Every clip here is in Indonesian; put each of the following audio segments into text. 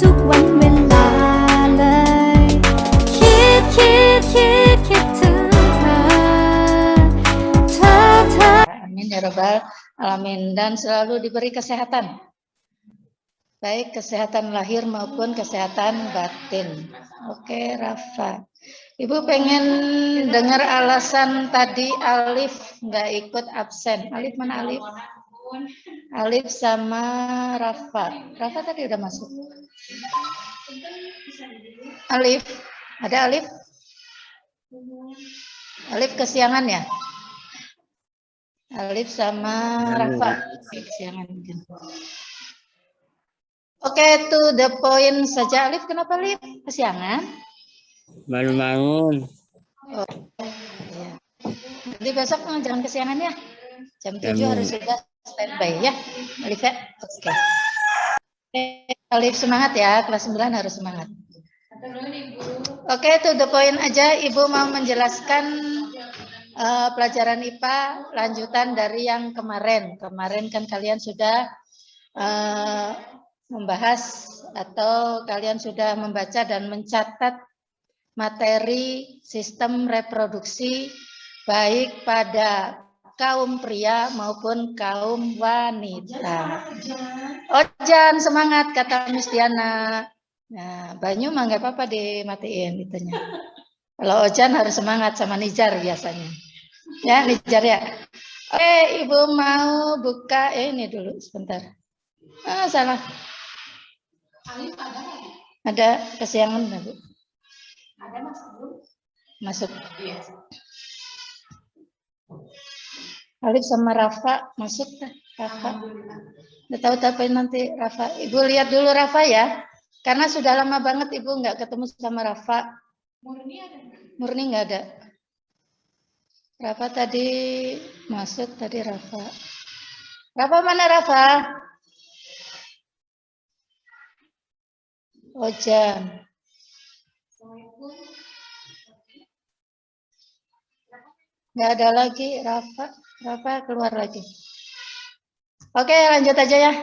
ทุกวันเวลาเลยคิดถึงเธอ Amin ya rabbal alamin, dan selalu diberi kesehatan, baik kesehatan lahir maupun kesehatan batin. Oke, Rafa. Ibu pengen dengar alasan tadi Alif nggak ikut absen. Alif mana Alif? Alif sama Rafa. Rafa tadi udah masuk. Alif, ada Alif? Alif kesiangan ya? Alif sama Rafa kesiangan mungkin. Oke, to the point saja. Alif, kenapa Alif kesiangan? Baru bangun. Oh, ya. Nanti besok jangan kesiangan ya. Jam 7 harus sudah standby ya, Alif ya. Oke. Alif semangat ya, kelas 9 harus semangat. Oke, to the point aja. Ibu mau menjelaskan pelajaran IPA lanjutan dari yang kemarin. Kemarin kan kalian sudah membahas atau kalian sudah membaca dan mencatat materi sistem reproduksi baik pada kaum pria maupun kaum wanita. Ojan semangat kata Miss Diana. Nah, Banyu mah nggak apa-apa dimatiin itunya. Kalau Ojan harus semangat sama Nijar biasanya. Ya, Nijar ya. Oke, Ibu mau buka ini dulu sebentar. Salah. Ada kesiangan enggak, Bu? Ada masuk. Alif sama Rafa masuk kan? Rafa. Udah tahu tapi nanti Rafa. Ibu lihat dulu Rafa ya. Karena sudah lama banget Ibu nggak ketemu sama Rafa. Murni nggak ada. Rafa tadi masuk tadi Rafa. Rafa mana Rafa? Ojan. Nggak ada lagi Rafa. Rafa keluar lagi. Oke, lanjut aja ya.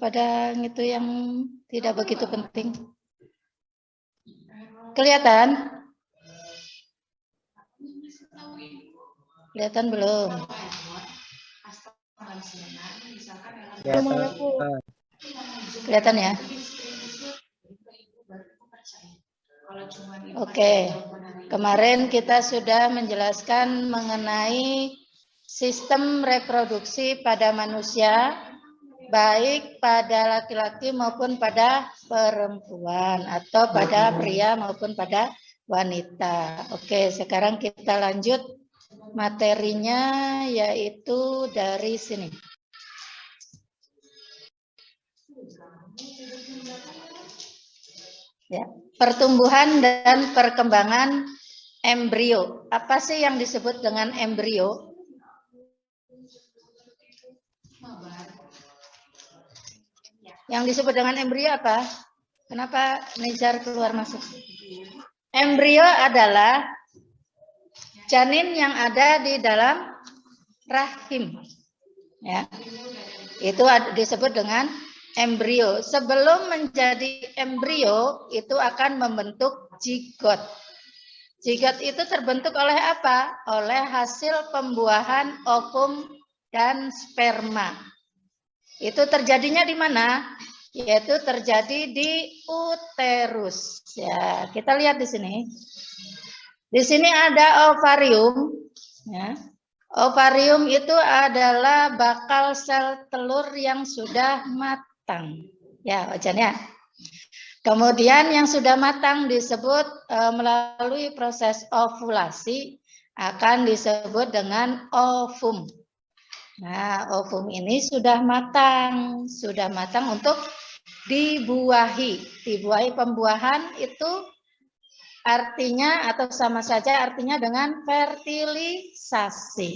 Pada itu yang tidak begitu penting. Kelihatan? Kelihatan belum? Kelihatan ya? Oke, kemarin kita sudah menjelaskan mengenai sistem reproduksi pada manusia, baik pada laki-laki maupun pada perempuan, atau pada pria maupun pada wanita. Oke, sekarang kita lanjut materinya, yaitu dari sini. Ya, pertumbuhan dan perkembangan embrio. Apa sih yang disebut dengan embrio? Yang disebut dengan embrio apa? Kenapa Nizar keluar masuk? Embrio adalah janin yang ada di dalam rahim. Ya. Itu disebut dengan embrio. Sebelum menjadi embrio itu akan membentuk zigot. Zigot itu terbentuk oleh apa? Oleh hasil pembuahan ovum dan sperma. Itu terjadinya di mana? Yaitu terjadi di uterus. Ya, kita lihat di sini. Di sini ada ovarium. Ya. Ovarium itu adalah bakal sel telur yang sudah matang. Ya, Ojan ya. Kemudian yang sudah matang disebut melalui proses ovulasi akan disebut dengan ovum. Nah, ovum ini sudah matang untuk dibuahi. Dibuahi pembuahan itu artinya atau sama saja artinya dengan fertilisasi.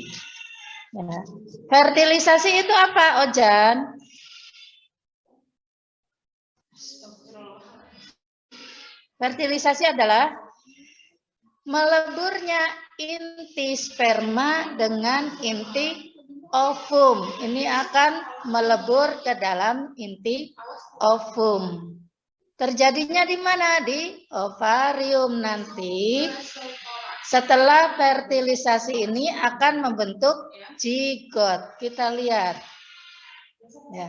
Ya. Fertilisasi itu apa, Ojan? Fertilisasi adalah meleburnya inti sperma dengan inti ovum. Ini akan melebur ke dalam inti ovum. Terjadinya di mana? Di ovarium. Nanti setelah fertilisasi ini akan membentuk zigot. Kita lihat. Ya.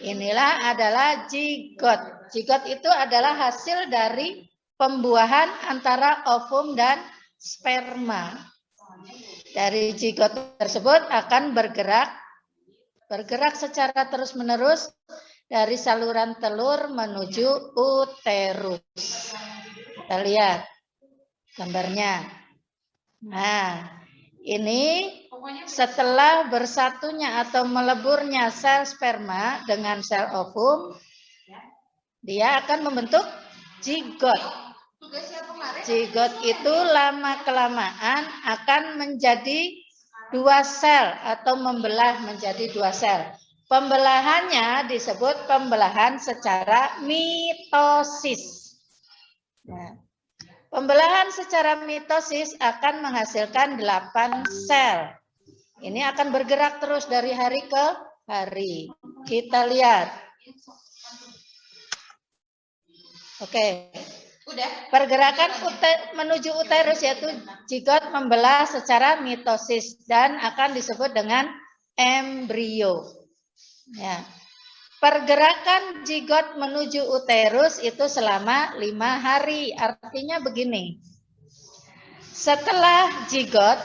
Inilah adalah zigot. Zigot itu adalah hasil dari pembuahan antara ovum dan sperma. Dari zigot tersebut akan bergerak secara terus-menerus dari saluran telur menuju uterus. Kita lihat gambarnya. Nah, ini setelah bersatunya atau meleburnya sel sperma dengan sel ovum, dia akan membentuk zigot. Zigot itu lama-kelamaan akan menjadi dua sel atau membelah menjadi dua sel. Pembelahannya disebut pembelahan secara mitosis. Nah, pembelahan secara mitosis akan menghasilkan 8 sel. Ini akan bergerak terus dari hari ke hari. Kita lihat. Oke. Pergerakan menuju uterus yaitu zigot membelah secara mitosis dan akan disebut dengan embrio. Ya. Pergerakan zigot menuju uterus itu selama 5 hari. Artinya begini. Setelah zigot,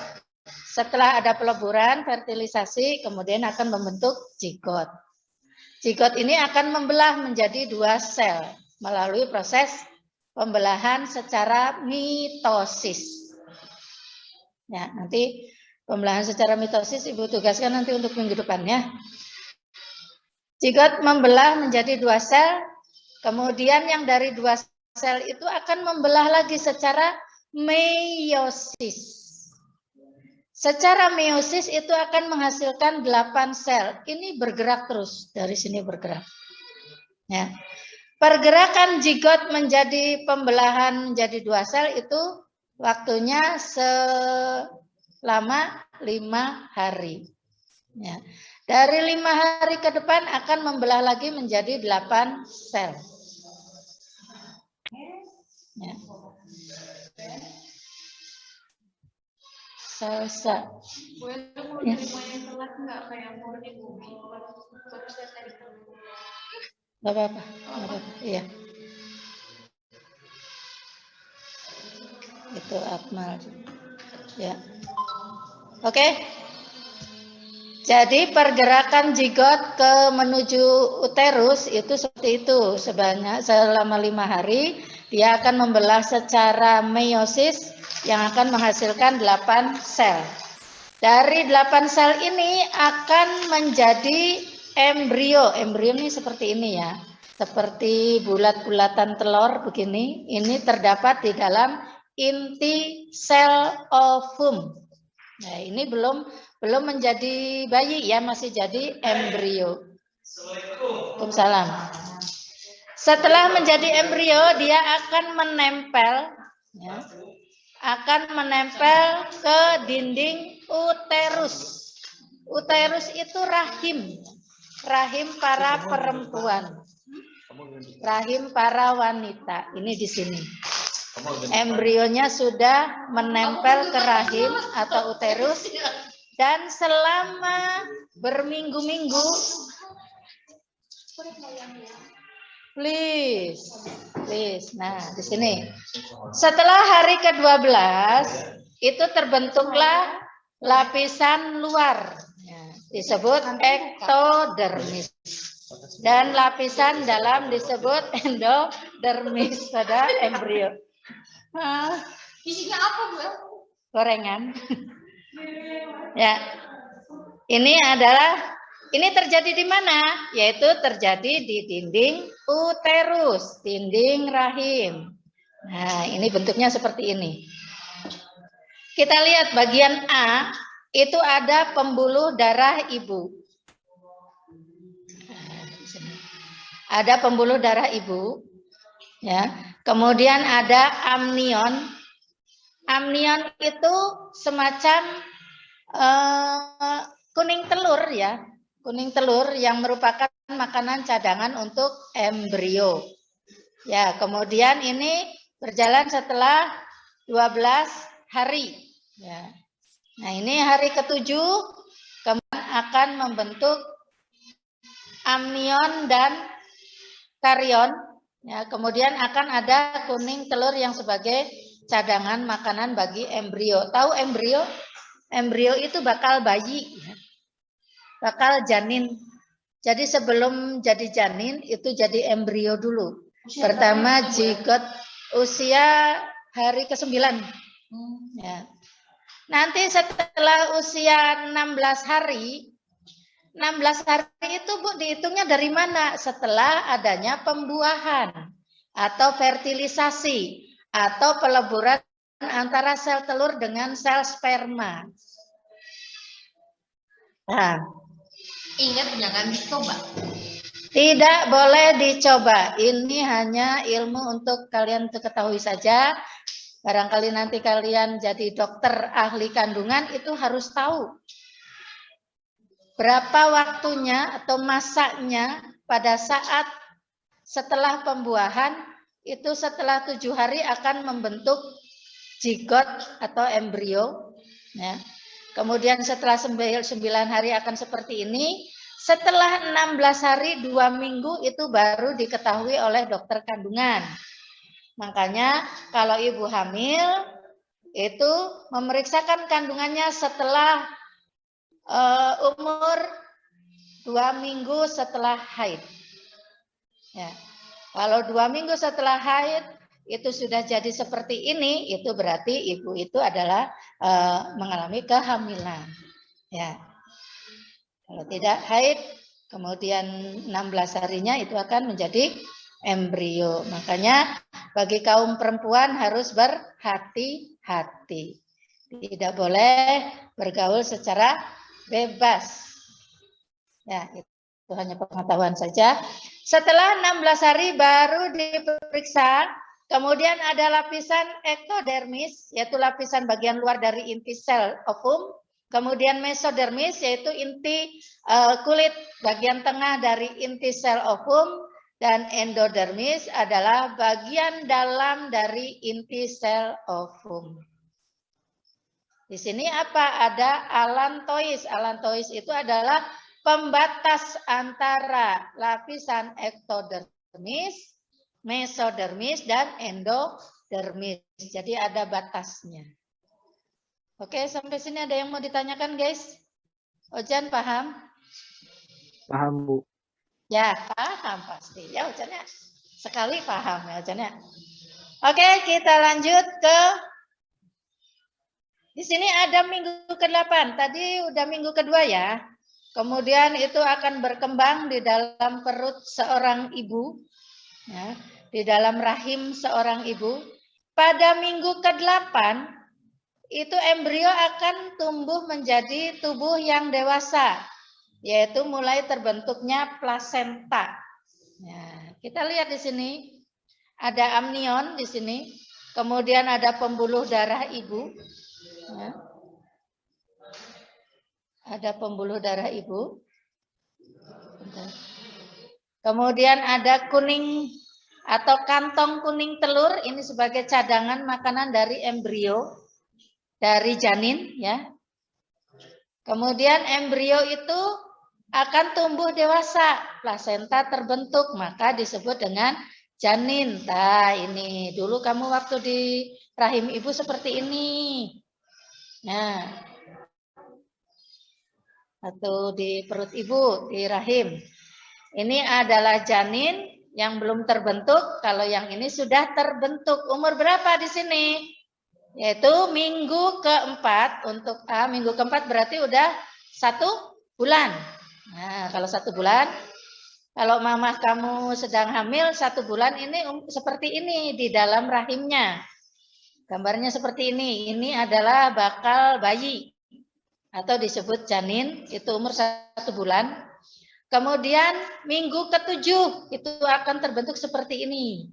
setelah ada peleburan, fertilisasi, kemudian akan membentuk zigot. Zigot ini akan membelah menjadi 2 sel melalui proses pembelahan secara mitosis. Ya, nanti pembelahan secara mitosis Ibu tugaskan nanti untuk minggu depannya. Zigot membelah menjadi 2 sel, kemudian yang dari 2 sel itu akan membelah lagi secara meiosis. Secara meiosis itu akan menghasilkan 8 sel. Ini bergerak terus, dari sini bergerak. Ya. Pergerakan zigot menjadi pembelahan menjadi 2 sel itu waktunya selama 5 hari. Ya. Dari 5 hari ke depan akan membelah lagi menjadi 8 sel. Ya. Selesai. Ya. Gak apa-apa. Iya. Itu Akmal. Ya. Oke. Jadi pergerakan zigot ke menuju uterus itu seperti itu. Selama 5 hari dia akan membelah secara meiosis yang akan menghasilkan 8 sel. Dari 8 sel ini akan menjadi embrio. Embrio ini seperti ini ya. Seperti bulat-bulatan telur begini. Ini terdapat di dalam inti sel ovum. Nah, ini belum menjadi bayi ya, masih jadi embrio. Waalaikumsalam. Setelah menjadi embrio, dia akan menempel ya, ke dinding uterus. Uterus itu rahim para perempuan, rahim para wanita. Ini di sini. Embrionya sudah menempel ke rahim atau uterus dan selama berminggu-minggu, please. Nah, di sini. Setelah hari ke-12 itu terbentuklah lapisan luar, disebut ektodermis. Dan lapisan dalam disebut endodermis pada embrio. Isinya apa, Bu? Gorengan. Ya. Ini terjadi di mana? Yaitu terjadi di dinding uterus, dinding rahim. Nah, ini bentuknya seperti ini. Kita lihat bagian A, itu ada pembuluh darah ibu. Ada pembuluh darah ibu. Ya. Kemudian ada amnion. Amnion itu semacam kuning telur ya. Kuning telur yang merupakan makanan cadangan untuk embrio. Ya, kemudian ini berjalan setelah 12 hari. Ya. Nah, ini hari ke-7 kemudian akan membentuk amnion dan karion. Ya, kemudian akan ada kuning telur yang sebagai cadangan makanan bagi embrio. Tahu embrio? Embrio itu bakal bayi, ya. Bakal janin. Jadi sebelum jadi janin itu jadi embrio dulu. Pertama zigot usia hari ke-9. Ya. Nanti setelah usia 16 hari, 16 hari itu Bu dihitungnya dari mana? Setelah adanya pembuahan atau fertilisasi atau peleburan antara sel telur dengan sel sperma. Nah, Ingat jangan dicoba. tidak boleh dicoba. Ini hanya ilmu untuk kalian untuk ketahui saja. Barangkali nanti kalian jadi dokter ahli kandungan itu harus tahu berapa waktunya atau masanya pada saat setelah pembuahan itu setelah 7 hari akan membentuk zigot atau embrio. Ya. Kemudian setelah 9 hari akan seperti ini. Setelah 16 hari 2 minggu itu baru diketahui oleh dokter kandungan. Makanya kalau ibu hamil itu memeriksakan kandungannya setelah umur 2 minggu setelah haid. Ya. Kalau 2 minggu setelah haid itu sudah jadi seperti ini, itu berarti ibu itu adalah mengalami kehamilan. Ya. Kalau tidak haid, kemudian 16 harinya itu akan menjadi embrio. Makanya bagi kaum perempuan harus berhati-hati. Tidak boleh bergaul secara bebas. Ya, itu hanya pengetahuan saja. Setelah 16 hari baru diperiksa, kemudian ada lapisan ektodermis, yaitu lapisan bagian luar dari inti sel ovum. Kemudian mesodermis, yaitu inti kulit bagian tengah dari inti sel ovum. Dan endodermis adalah bagian dalam dari inti sel ovum. Di sini apa? Ada alantois. Alantois itu adalah pembatas antara lapisan ektodermis, mesodermis, dan endodermis. Jadi ada batasnya. Oke, sampai sini ada yang mau ditanyakan, guys? Ojan paham? Paham, Bu. Ya, paham pasti. Ya, Ojannya sekali paham ya, Ojannya. Oke, kita lanjut ke di sini ada minggu ke-8. Tadi udah minggu kedua ya. Kemudian itu akan berkembang di dalam perut seorang ibu, ya, di dalam rahim seorang ibu. Pada minggu ke-8 itu embrio akan tumbuh menjadi tubuh yang dewasa, yaitu mulai terbentuknya plasenta. Ya, kita lihat di sini ada amnion di sini, kemudian ada pembuluh darah ibu. Ya. Ada pembuluh darah ibu. Kemudian ada kuning atau kantong kuning telur, ini sebagai cadangan makanan dari embrio, dari janin, ya. Kemudian embrio itu akan tumbuh dewasa, plasenta terbentuk, maka disebut dengan janin. Nah, ini dulu kamu waktu di rahim ibu seperti ini. Nah, atau di perut ibu, di rahim. Ini adalah janin yang belum terbentuk. Kalau yang ini sudah terbentuk. Umur berapa di sini? Yaitu minggu ke-4. Untuk minggu ke-4 berarti udah 1 bulan. Nah, kalau 1 bulan, kalau mamah kamu sedang hamil 1 bulan ini seperti ini di dalam rahimnya. Gambarnya seperti ini. Ini adalah bakal bayi atau disebut janin, itu umur 1 bulan. Kemudian minggu ke-7 itu akan terbentuk seperti ini.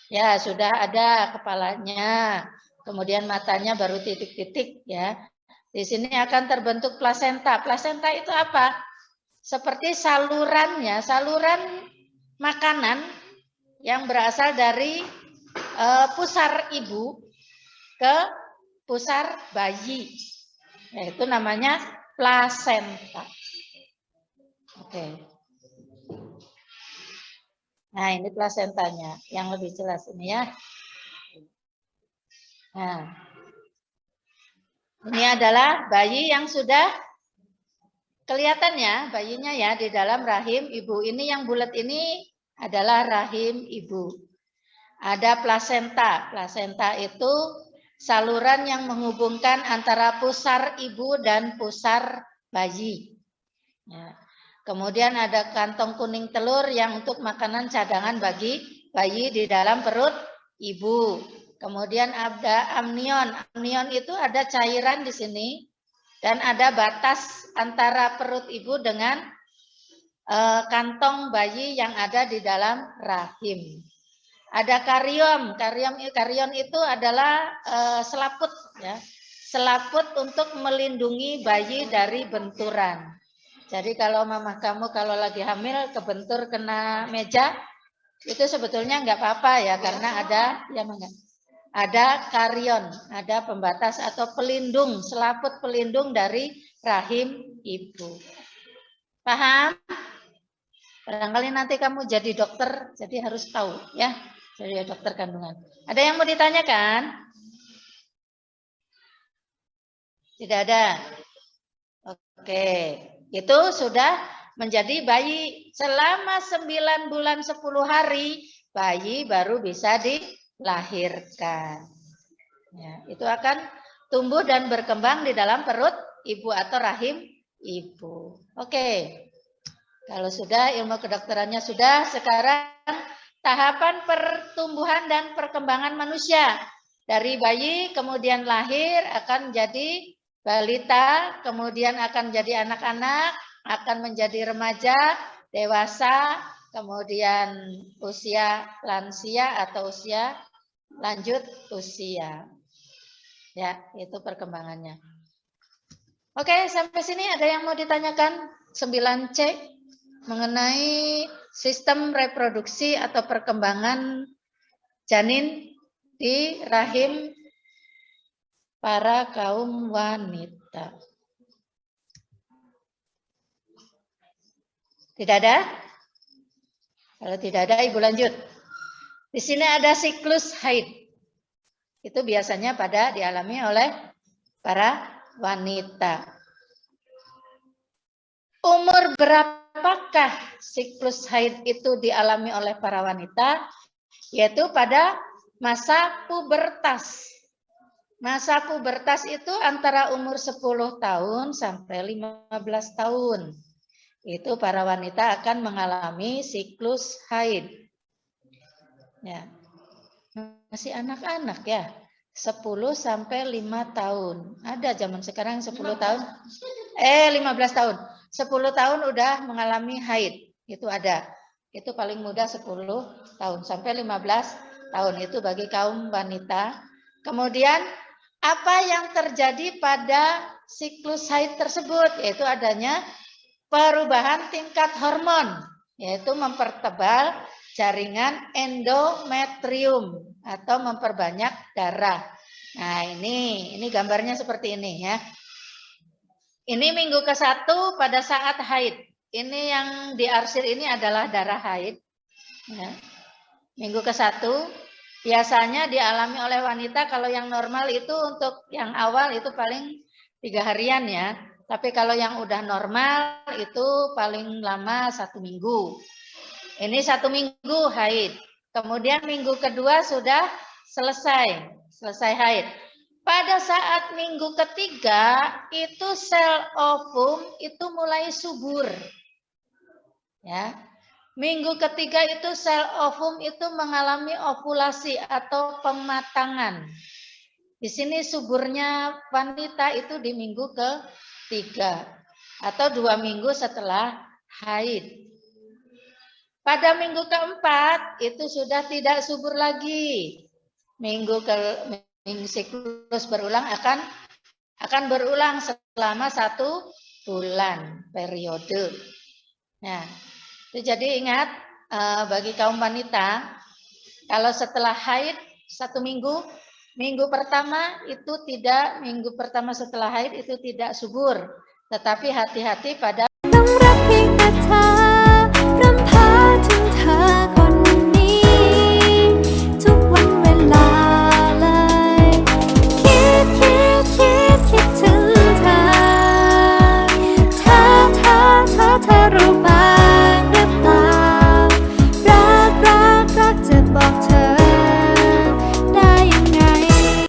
Ya, sudah ada kepalanya. Kemudian matanya baru titik-titik ya. Di sini akan terbentuk plasenta. Plasenta itu apa? Seperti salurannya, saluran makanan yang berasal dari pusar ibu ke pusar bayi. Yaitu namanya plasenta. Oke. Nah, ini plasentanya yang lebih jelas ini ya. Nah, ini adalah bayi yang sudah kelihatan ya, bayinya ya di dalam rahim ibu. Ini yang bulat ini adalah rahim ibu. Ada plasenta. Plasenta itu saluran yang menghubungkan antara pusar ibu dan pusar bayi. Ya. Kemudian ada kantong kuning telur yang untuk makanan cadangan bagi bayi di dalam perut ibu. Kemudian ada amnion. Amnion itu ada cairan di sini dan ada batas antara perut ibu dengan kantong bayi yang ada di dalam rahim. Ada karium. Karium itu adalah selaput ya. Selaput untuk melindungi bayi dari benturan. Jadi kalau mamah kamu kalau lagi hamil kebentur kena meja itu sebetulnya nggak apa-apa ya karena ada karion, ada pembatas atau pelindung, selaput pelindung dari rahim ibu. Paham? Barangkali nanti kamu jadi dokter, jadi harus tahu ya, jadi dokter kandungan. Ada yang mau ditanyakan? Tidak ada. Oke, itu sudah menjadi bayi selama 9 bulan 10 hari, bayi baru bisa dilahirkan. Ya, itu akan tumbuh dan berkembang di dalam perut ibu atau rahim ibu. Oke, kalau sudah ilmu kedokterannya sudah, sekarang tahapan pertumbuhan dan perkembangan manusia. Dari bayi kemudian lahir akan jadi balita, kemudian akan jadi anak-anak, akan menjadi remaja, dewasa, kemudian usia lansia atau usia lanjut usia. Ya, itu perkembangannya. Oke, sampai sini ada yang mau ditanyakan? 9C mengenai sistem reproduksi atau perkembangan janin di rahim para kaum wanita. Tidak ada? Kalau tidak ada, Ibu lanjut. Di sini ada siklus haid. Itu biasanya pada dialami oleh para wanita. Umur berapakah siklus haid itu dialami oleh para wanita? Yaitu pada masa pubertas. Masa pubertas itu antara umur 10 tahun sampai 15 tahun. Itu para wanita akan mengalami siklus haid. Ya. Masih anak-anak ya. 10 sampai 5 tahun. Ada zaman sekarang 10 tahun. 15 tahun. 10 tahun udah mengalami haid. Itu ada. Itu paling mudah 10 tahun sampai 15 tahun itu bagi kaum wanita. Kemudian apa yang terjadi pada siklus haid tersebut? Yaitu adanya perubahan tingkat hormon, yaitu mempertebal jaringan endometrium atau memperbanyak darah. Nah, ini gambarnya seperti ini ya. Ini minggu ke-1 pada saat haid. Ini yang diarsir ini adalah darah haid. Ya. Minggu ke-1 biasanya dialami oleh wanita, kalau yang normal itu untuk yang awal itu paling 3 harian ya. Tapi kalau yang udah normal itu paling lama 1 minggu. Ini 1 minggu haid. Kemudian minggu kedua sudah selesai haid. Pada saat minggu ketiga itu sel ovum itu mulai subur. Ya. Minggu ketiga itu sel ovum itu mengalami ovulasi atau pematangan. Di sini suburnya wanita itu di minggu ke-3 atau 2 minggu setelah haid. Pada minggu ke-4 itu sudah tidak subur lagi. Minggu siklus berulang akan berulang selama 1 bulan periode. Nah, itu jadi ingat bagi kaum wanita Kalau setelah haid 1 minggu, minggu pertama setelah haid itu tidak subur. Tetapi hati-hati pada